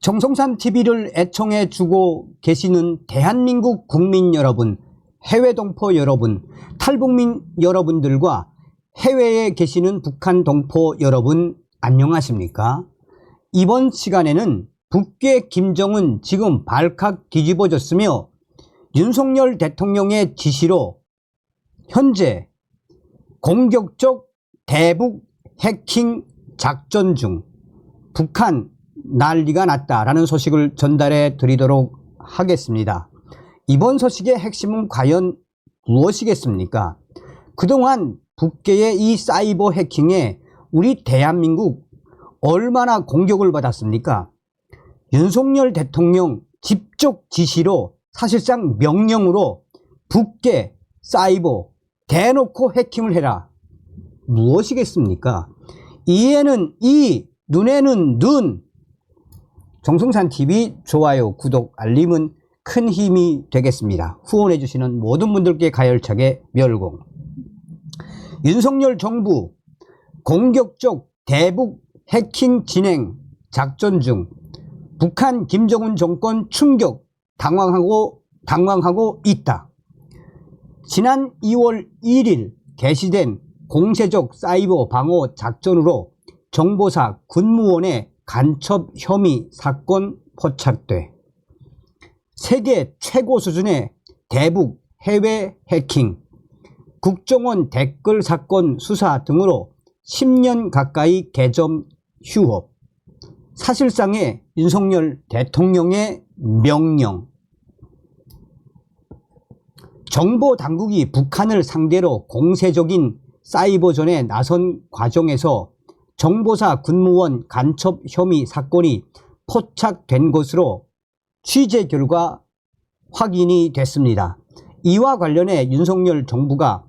정성산 TV를 애청해 주고 계시는 대한민국 국민 여러분, 해외 동포 여러분, 탈북민 여러분들과 해외에 계시는 북한 동포 여러분 안녕하십니까? 이번 시간에는 북괴 김정은 지금 발칵 뒤집어졌으며 윤석열 대통령의 지시로 현재 공격적 대북 해킹 작전 중 북한 난리가 났다라는 소식을 전달해 드리도록 하겠습니다. 이번 소식의 핵심은 과연 무엇이겠습니까? 그동안 북괴의 이 사이버 해킹에 우리 대한민국 얼마나 공격을 받았습니까? 윤석열 대통령 직접 지시로 사실상 명령으로 북괴, 사이버 대놓고 해킹을 해라. 무엇이겠습니까? 이에는 이, 눈에는 눈. 정성산 TV 좋아요, 구독, 알림은 큰 힘이 되겠습니다. 후원해 주시는 모든 분들께 가열차게 멸공. 윤석열 정부 공격적 대북 해킹 진행 작전 중 북한 김정은 정권 충격 당황하고 있다. 지난 2월 1일 개시된 공세적 사이버 방어 작전으로 정보사 군무원의 간첩 혐의 사건 포착돼 세계 최고 수준의 대북 해외 해킹, 국정원 댓글 사건 수사 등으로 10년 가까이 개점 휴업, 사실상의 윤석열 대통령의 명령. 정보당국이 북한을 상대로 공세적인 사이버전에 나선 과정에서 정보사 군무원 간첩 혐의 사건이 포착된 것으로 취재 결과 확인이 됐습니다. 이와 관련해 윤석열 정부가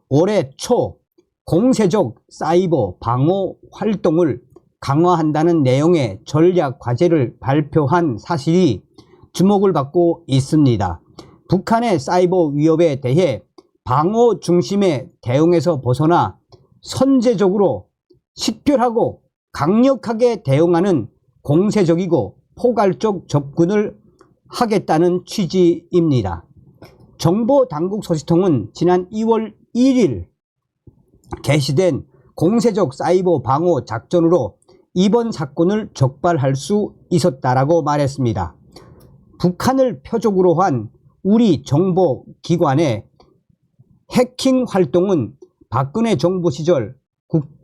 올해 초 공세적 사이버 방어 활동을 강화한다는 내용의 전략 과제를 발표한 사실이 주목을 받고 있습니다. 북한의 사이버 위협에 대해 방어 중심의 대응에서 벗어나 선제적으로 식별하고 강력하게 대응하는 공세적이고 포괄적 접근을 하겠다는 취지입니다. 정보당국 소식통은 지난 2월 1일 개시된 공세적 사이버 방어 작전으로 이번 사건을 적발할 수 있었다라고 말했습니다. 북한을 표적으로 한 우리 정보기관의 해킹 활동은 박근혜 정부 시절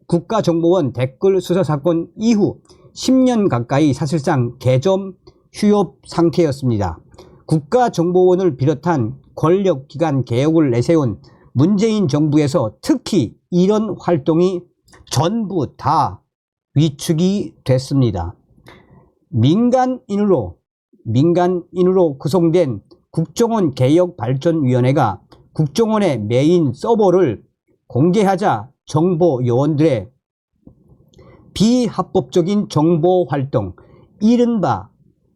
국가정보원 댓글 수사 사건 이후 10년 가까이 사실상 개점 휴업 상태였습니다. 국가정보원을 비롯한 권력기관 개혁을 내세운 문재인 정부에서 특히 이런 활동이 전부 다 위축이 됐습니다. 민간인으로 구성된 국정원 개혁발전위원회가 국정원의 메인 서버를 공개하자 정보 요원들의 비합법적인 정보 활동, 이른바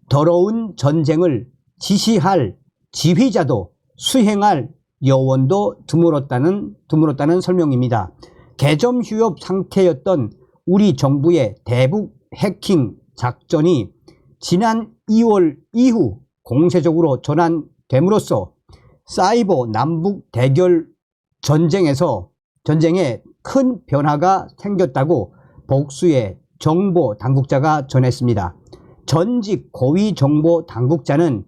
더러운 전쟁을 지시할 지휘자도 수행할 요원도 드물었다는 설명입니다. 개점 휴업 상태였던 우리 정부의 대북 해킹 작전이 지난 2월 이후 공세적으로 전환됨으로써 사이버 남북 대결 전쟁에 큰 변화가 생겼다고 복수의 정보 당국자가 전했습니다. 전직 고위 정보 당국자는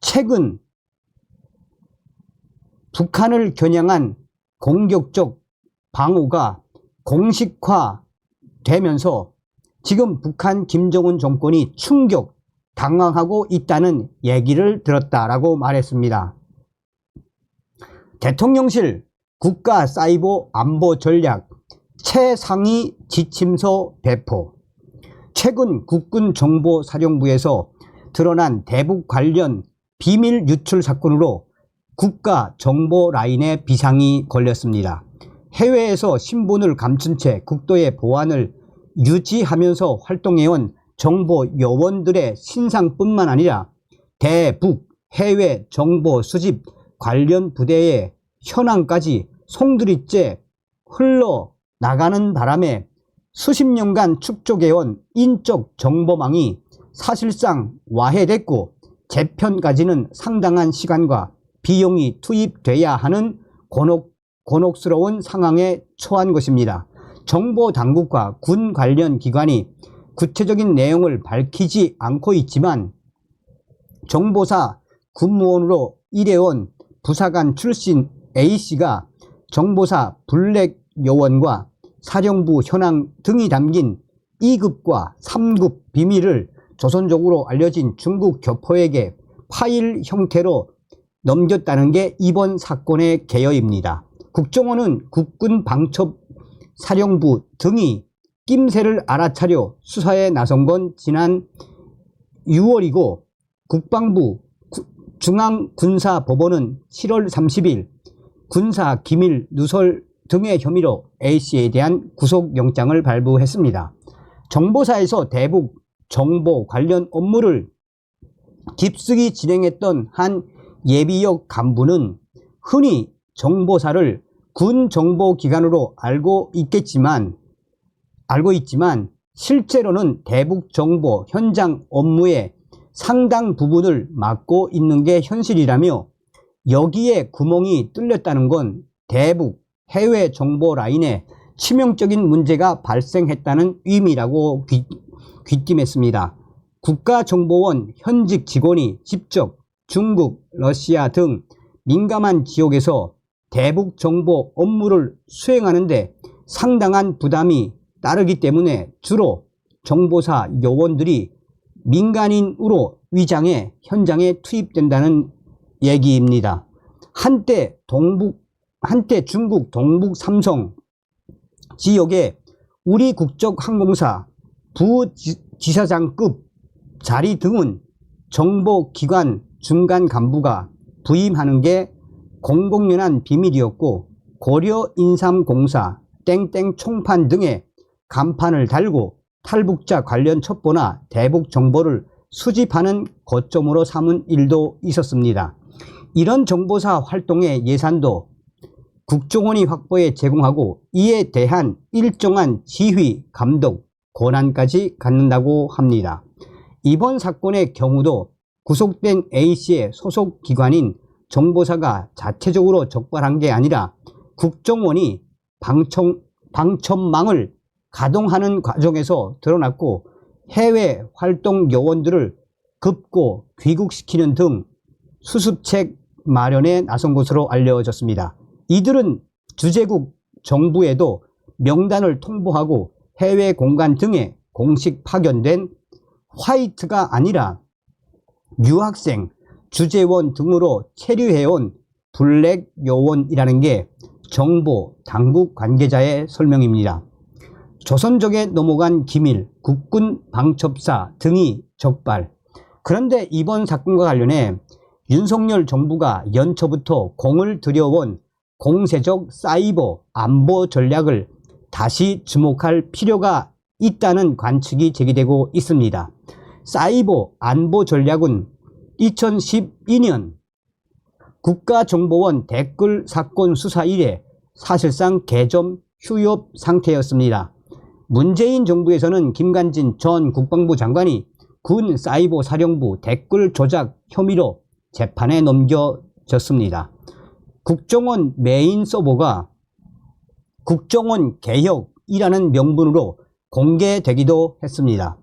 최근 북한을 겨냥한 공격적 방어가 공식화되면서 지금 북한 김정은 정권이 충격 당황하고 있다는 얘기를 들었다라고 말했습니다. 대통령실 국가 사이버 안보 전략 최상위 지침서 배포. 최근 국군정보사령부에서 드러난 대북 관련 비밀 유출 사건으로 국가 정보 라인에 비상이 걸렸습니다. 해외에서 신분을 감춘 채 국도의 보안을 유지하면서 활동해온 정보 요원들의 신상뿐만 아니라 대북 해외 정보 수집 관련 부대의 현황까지 송두리째 흘러나가는 바람에 수십 년간 축적해온 인적 정보망이 사실상 와해됐고 재편까지는 상당한 시간과 비용이 투입돼야 하는 곤혹스러운 상황에 처한 것입니다. 정보당국과 군 관련 기관이 구체적인 내용을 밝히지 않고 있지만 정보사 군무원으로 일해온 부사관 출신 A씨가 정보사 블랙 요원과 사령부 현황 등이 담긴 2급과 3급 비밀을 조선족으로 알려진 중국 교포에게 파일 형태로 넘겼다는 게 이번 사건의 개요입니다. 국정원은 국군 방첩사령부 등이 낌새를 알아차려 수사에 나선 건 지난 6월이고 국방부 중앙군사법원은 7월 30일 군사기밀 누설 등의 혐의로 A씨에 대한 구속영장을 발부했습니다. 정보사에서 대북 정보 관련 업무를 깊숙이 진행했던 한 예비역 간부는 흔히 정보사를 군 정보기관으로 알고 있지만 실제로는 대북 정보 현장 업무의 상당 부분을 맡고 있는 게 현실이라며 여기에 구멍이 뚫렸다는 건 대북 해외 정보 라인에 치명적인 문제가 발생했다는 의미라고 귀띔했습니다. 국가정보원 현직 직원이 직접 중국, 러시아 등 민감한 지역에서 대북 정보 업무를 수행하는데 상당한 부담이 따르기 때문에 주로 정보사 요원들이 민간인으로 위장해 현장에 투입된다는 얘기입니다. 한때 중국 동북 삼성 지역의 우리 국적항공사 부지사장급 자리 등은 정보기관 중간 간부가 부임하는 게 공공연한 비밀이었고 고려인삼공사 땡땡 총판 등의 간판을 달고 탈북자 관련 첩보나 대북 정보를 수집하는 거점으로 삼은 일도 있었습니다. 이런 정보사 활동의 예산도 국정원이 확보해 제공하고 이에 대한 일정한 지휘, 감독, 권한까지 갖는다고 합니다. 이번 사건의 경우도 구속된 A씨의 소속 기관인 정보사가 자체적으로 적발한 게 아니라 국정원이 방첩망을 가동하는 과정에서 드러났고 해외 활동 요원들을 급고 귀국시키는 등 수습책 마련에 나선 것으로 알려졌습니다. 이들은 주재국 정부에도 명단을 통보하고 해외 공간 등에 공식 파견된 화이트가 아니라 유학생, 주재원 등으로 체류해온 블랙 요원이라는 게 정보 당국 관계자의 설명입니다. 조선족에 넘어간 기밀, 국군 방첩사 등이 적발. 그런데 이번 사건과 관련해 윤석열 정부가 연초부터 공을 들여온 공세적 사이버 안보 전략을 다시 주목할 필요가 있다는 관측이 제기되고 있습니다. 사이버 안보 전략은 2012년 국가정보원 댓글 사건 수사 이래 사실상 개점 휴업 상태였습니다. 문재인 정부에서는 김관진 전 국방부 장관이 군 사이버 사령부 댓글 조작 혐의로 재판에 넘겨졌습니다. 국정원 메인 서버가 국정원 개혁이라는 명분으로 공개되기도 했습니다.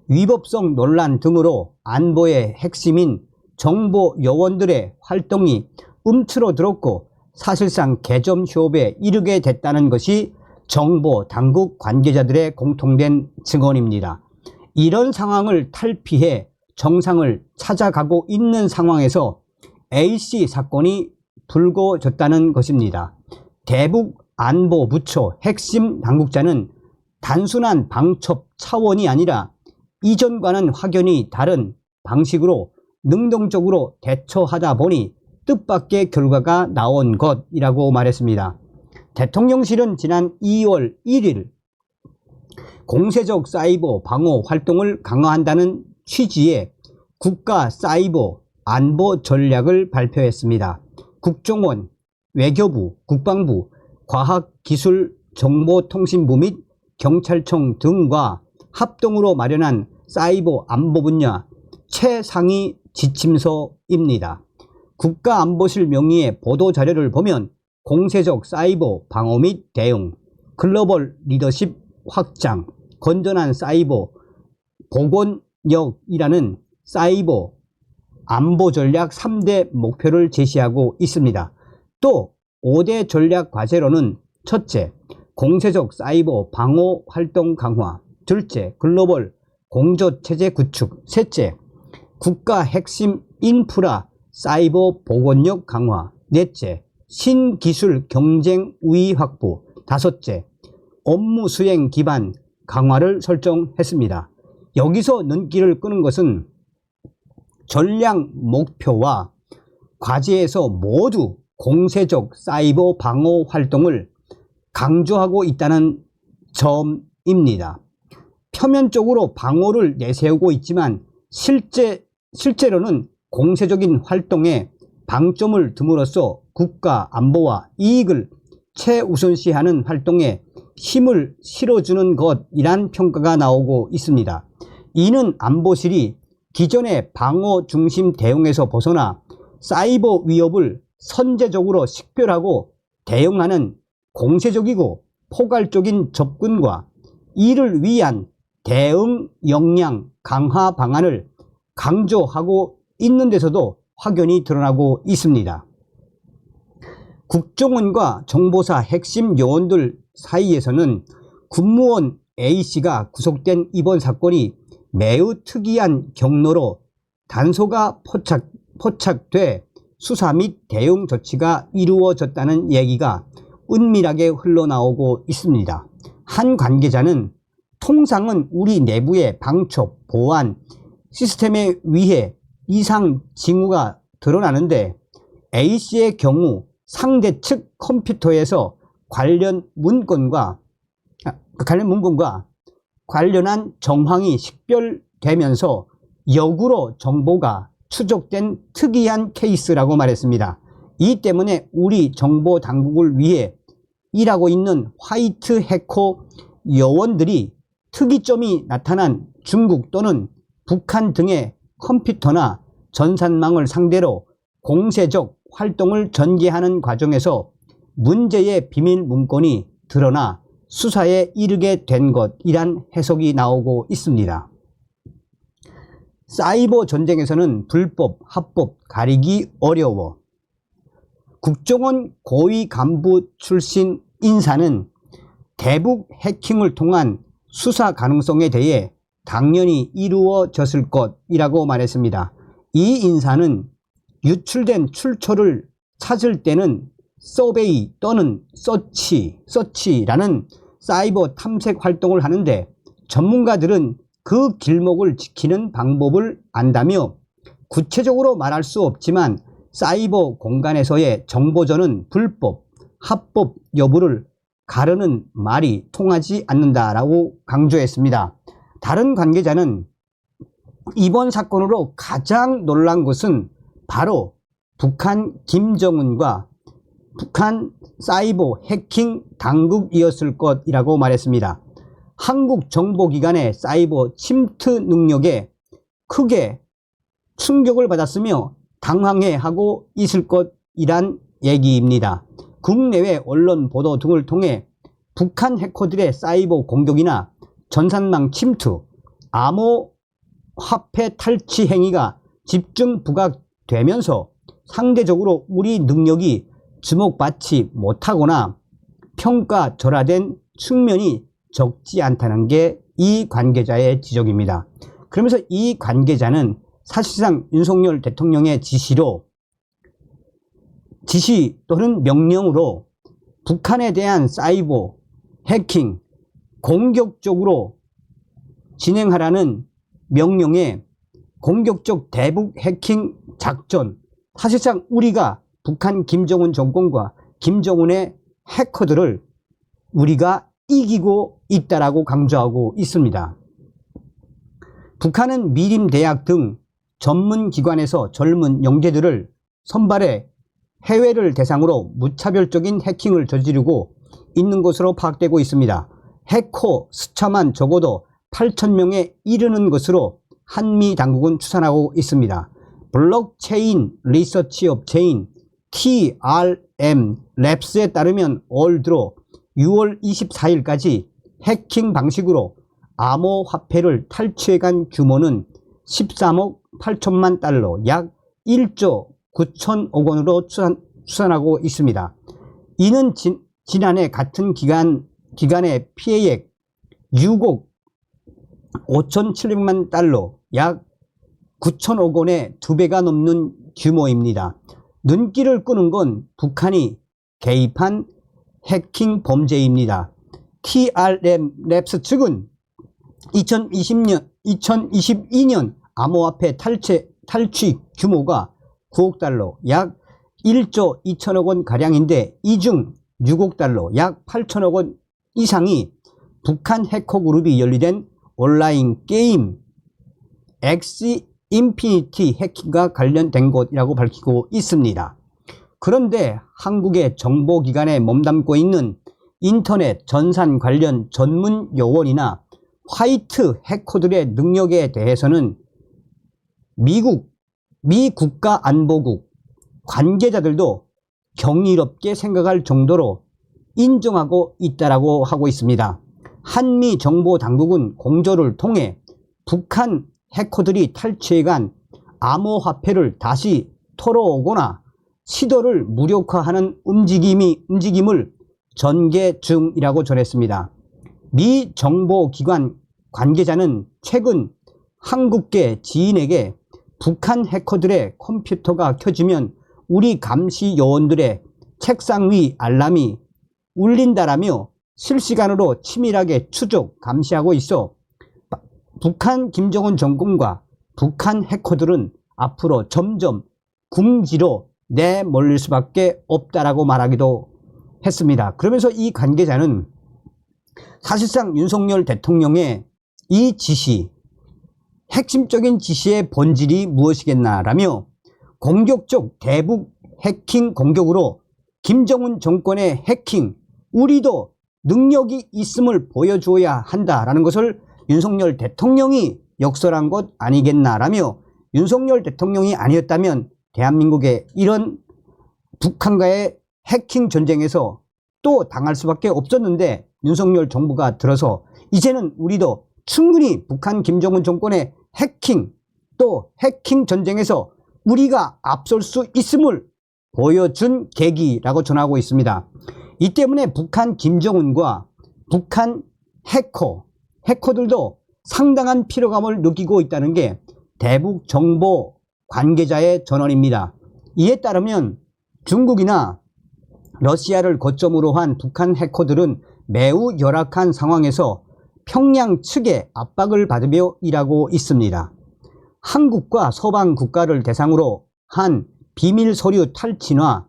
위법성 논란 등으로 안보의 핵심인 정보 요원들의 활동이 움츠러들었고 사실상 개점 휴업에 이르게 됐다는 것이 정보 당국 관계자들의 공통된 증언입니다. 이런 상황을 탈피해 정상을 찾아가고 있는 상황에서 A씨 사건이 불거졌다는 것입니다. 대북 안보부처 핵심 당국자는 단순한 방첩 차원이 아니라 이전과는 확연히 다른 방식으로 능동적으로 대처하다 보니 뜻밖의 결과가 나온 것이라고 말했습니다. 대통령실은 지난 2월 1일 공세적 사이버 방어 활동을 강화한다는 취지의 국가 사이버 안보 전략을 발표했습니다. 국정원, 외교부, 국방부, 과학기술정보통신부 및 경찰청 등과 합동으로 마련한 사이버 안보 분야 최상위 지침서입니다. 국가안보실 명의의 보도자료를 보면 공세적 사이버 방어 및 대응, 글로벌 리더십 확장, 건전한 사이버 복원력이라는 사이버 안보 전략 3대 목표를 제시하고 있습니다. 또 5대 전략 과제로는 첫째, 공세적 사이버 방어 활동 강화, 둘째, 글로벌 공조체제 구축, 셋째, 국가 핵심 인프라 사이버 복원력 강화, 넷째, 신기술 경쟁 우위 확보, 다섯째, 업무 수행 기반 강화를 설정했습니다. 여기서 눈길을 끄는 것은 전략 목표와 과제에서 모두 공세적 사이버 방어 활동을 강조하고 있다는 점입니다. 표면적으로 방어를 내세우고 있지만 실제로는 공세적인 활동에 방점을 둠으로써 국가 안보와 이익을 최우선시하는 활동에 힘을 실어주는 것이란 평가가 나오고 있습니다. 이는 안보실이 기존의 방어 중심 대응에서 벗어나 사이버 위협을 선제적으로 식별하고 대응하는 공세적이고 포괄적인 접근과 이를 위한 대응 역량 강화 방안을 강조하고 있는 데서도 확연히 드러나고 있습니다. 국정원과 정보사 핵심 요원들 사이에서는 군무원 A씨가 구속된 이번 사건이 매우 특이한 경로로 단서가 포착돼 수사 및 대응 조치가 이루어졌다는 얘기가 은밀하게 흘러나오고 있습니다. 한 관계자는 통상은 우리 내부의 방첩, 보안 시스템에 의해 이상 징후가 드러나는데 A씨의 경우 상대 측 컴퓨터에서 관련 문건과 관련한 정황이 식별되면서 역으로 정보가 추적된 특이한 케이스라고 말했습니다. 이 때문에 우리 정보 당국을 위해 일하고 있는 화이트 해커 요원들이 특이점이 나타난 중국 또는 북한 등의 컴퓨터나 전산망을 상대로 공세적 활동을 전개하는 과정에서 문제의 비밀 문건이 드러나 수사에 이르게 된 것이란 해석이 나오고 있습니다. 사이버 전쟁에서는 불법, 합법 가리기 어려워. 국정원 고위 간부 출신 인사는 대북 해킹을 통한 수사 가능성에 대해 당연히 이루어졌을 것이라고 말했습니다. 이 인사는 유출된 출처를 찾을 때는 서베이 또는 서치라는 사이버 탐색 활동을 하는데 전문가들은 그 길목을 지키는 방법을 안다며 구체적으로 말할 수 없지만 사이버 공간에서의 정보전은 불법, 합법 여부를 가르는 말이 통하지 않는다라고 강조했습니다. 다른 관계자는 이번 사건으로 가장 놀란 것은 바로 북한 김정은과 북한 사이버 해킹 당국이었을 것이라고 말했습니다. 한국 정보기관의 사이버 침투 능력에 크게 충격을 받았으며 당황해하고 있을 것이란 얘기입니다. 국내외 언론 보도 등을 통해 북한 해커들의 사이버 공격이나 전산망 침투, 암호화폐 탈취 행위가 집중 부각되면서 상대적으로 우리 능력이 주목받지 못하거나 평가절하된 측면이 적지 않다는 게 이 관계자의 지적입니다. 그러면서 이 관계자는 사실상 윤석열 대통령의 지시 또는 명령으로 북한에 대한 사이버 해킹 공격적으로 진행하라는 명령에 공격적 대북 해킹 작전, 사실상 우리가 북한 김정은 정권과 김정은의 해커들을 우리가 이기고 있다라고 강조하고 있습니다. 북한은 미림대학 등 전문기관에서 젊은 영재들을 선발해 해외를 대상으로 무차별적인 해킹을 저지르고 있는 것으로 파악되고 있습니다. 해커 숫자만 적어도 8,000명에 이르는 것으로 한미 당국은 추산하고 있습니다. 블록체인 리서치 업체인 TRM 랩스에 따르면 올 들어 6월 24일까지 해킹 방식으로 암호화폐를 탈취해간 규모는 13억 8천만 달러, 약 1조 9천억 원으로 추산하고 있습니다. 이는 지난해 같은 기간의 피해액 6억 5,700만 달러, 약 9천억 원의 2배가 넘는 규모입니다. 눈길을 끄는 건 북한이 개입한 해킹 범죄입니다. TRM 랩스 측은 2022년 암호화폐 탈취 규모가 9억 달러, 약 1조 2천억 원 가량인데 이 중 6억 달러, 약 8천억 원 이상이 북한 해커 그룹이 연루된 온라인 게임 엑시 인피니티 해킹과 관련된 것이라고 밝히고 있습니다. 그런데 한국의 정보기관에 몸담고 있는 인터넷 전산 관련 전문 요원이나 화이트 해커들의 능력에 대해서는 미 국가안보국 관계자들도 경이롭게 생각할 정도로 인정하고 있다라고 하고 있습니다. 한미 정보당국은 공조를 통해 북한 해커들이 탈취해간 암호화폐를 다시 털어오거나 시도를 무력화하는 움직임을 전개 중이라고 전했습니다. 미 정보기관 관계자는 최근 한국계 지인에게 북한 해커들의 컴퓨터가 켜지면 우리 감시 요원들의 책상 위 알람이 울린다라며 실시간으로 치밀하게 추적, 감시하고 있어 북한 김정은 정권과 북한 해커들은 앞으로 점점 궁지로 내몰릴 수밖에 없다라고 말하기도 했습니다. 그러면서 이 관계자는 사실상 윤석열 대통령의 이 지시, 핵심적인 지시의 본질이 무엇이겠나라며 공격적 대북 해킹 공격으로 김정은 정권의 해킹, 우리도 능력이 있음을 보여줘야 한다라는 것을 윤석열 대통령이 역설한 것 아니겠나라며 윤석열 대통령이 아니었다면 대한민국의 이런 북한과의 해킹 전쟁에서 또 당할 수밖에 없었는데 윤석열 정부가 들어서 이제는 우리도 충분히 북한 김정은 정권의 해킹 또 해킹 전쟁에서 우리가 앞설 수 있음을 보여준 계기라고 전하고 있습니다. 이 때문에 북한 김정은과 북한 해커들도 상당한 피로감을 느끼고 있다는 게 대북 정보 관계자의 전언입니다. 이에 따르면 중국이나 러시아를 거점으로 한 북한 해커들은 매우 열악한 상황에서 평양 측의 압박을 받으며 일하고 있습니다. 한국과 서방 국가를 대상으로 한 비밀 서류 탈취나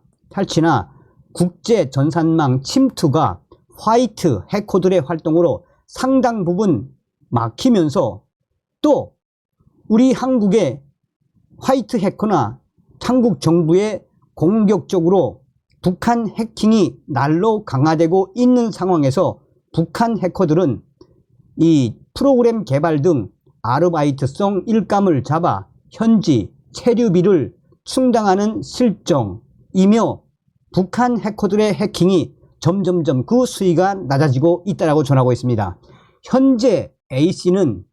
국제 전산망 침투가 화이트 해커들의 활동으로 상당 부분 막히면서 또 우리 한국의 화이트 해커나 한국 정부의 공격적으로 북한 해킹이 날로 강화되고 있는 상황에서 북한 해커들은 이 프로그램 개발 등 아르바이트성 일감을 잡아 현지 체류비를 충당하는 실정이며 북한 해커들의 해킹이 점점점 그 수위가 낮아지고 있다고 전하고 있습니다. 현재 A씨는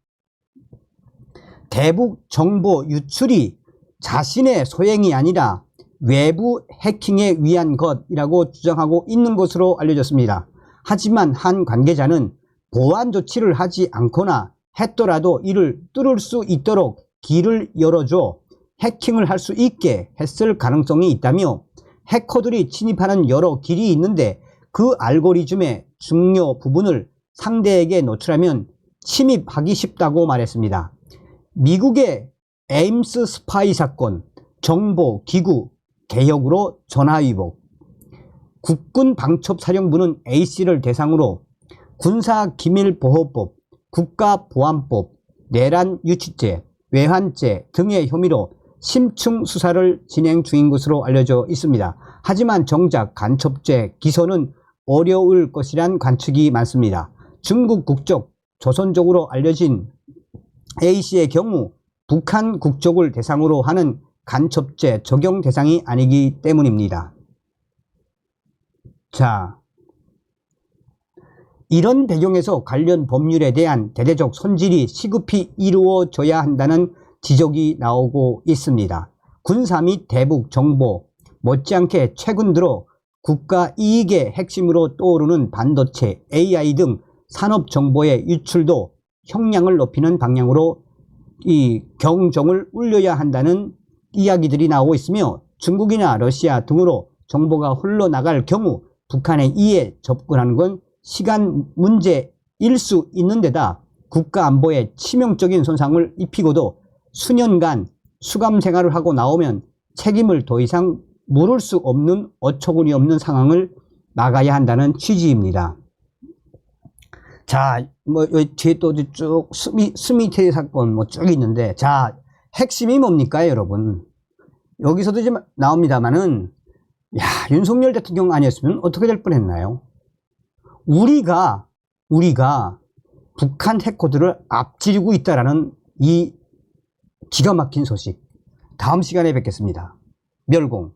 대북 정보 유출이 자신의 소행이 아니라 외부 해킹에 위한 것이라고 주장하고 있는 것으로 알려졌습니다. 하지만 한 관계자는 보안 조치를 하지 않거나 했더라도 이를 뚫을 수 있도록 길을 열어줘 해킹을 할 수 있게 했을 가능성이 있다며 해커들이 침입하는 여러 길이 있는데 그 알고리즘의 중요 부분을 상대에게 노출하면 침입하기 쉽다고 말했습니다. 미국의 에임스 스파이 사건, 정보기구 개혁으로 전화위복, 국군 방첩사령부는 A씨를 대상으로 군사기밀보호법, 국가보안법, 내란 유치죄, 외환죄 등의 혐의로 심층 수사를 진행 중인 것으로 알려져 있습니다. 하지만 정작 간첩죄 기소는 어려울 것이란 관측이 많습니다. 중국 국적 조선족으로 알려진 A씨의 경우 북한 국적을 대상으로 하는 간첩죄 적용 대상이 아니기 때문입니다. 자, 이런 배경에서 관련 법률에 대한 대대적 손질이 시급히 이루어져야 한다는 지적이 나오고 있습니다. 군사 및 대북 정보 못지않게 최근 들어 국가 이익의 핵심으로 떠오르는 반도체, AI 등 산업 정보의 유출도 형량을 높이는 방향으로 이 경종을 울려야 한다는 이야기들이 나오고 있으며, 중국이나 러시아 등으로 정보가 흘러나갈 경우 북한의 이에 접근하는 건 시간 문제일 수 있는 데다 국가 안보에 치명적인 손상을 입히고도 수년간 수감 생활을 하고 나오면 책임을 더 이상 물을 수 없는 어처구니 없는 상황을 막아야 한다는 취지입니다. 자, 뭐 여기 뒤에 또 쭉 스미테 사건 뭐 쭉 있는데, 자, 핵심이 뭡니까 여러분? 여기서도 이제 나옵니다만은, 야, 윤석열 대통령 아니었으면 어떻게 될 뻔했나요? 우리가 북한 해커들을 앞지르고 있다라는 이 기가 막힌 소식, 다음 시간에 뵙겠습니다. 멸공.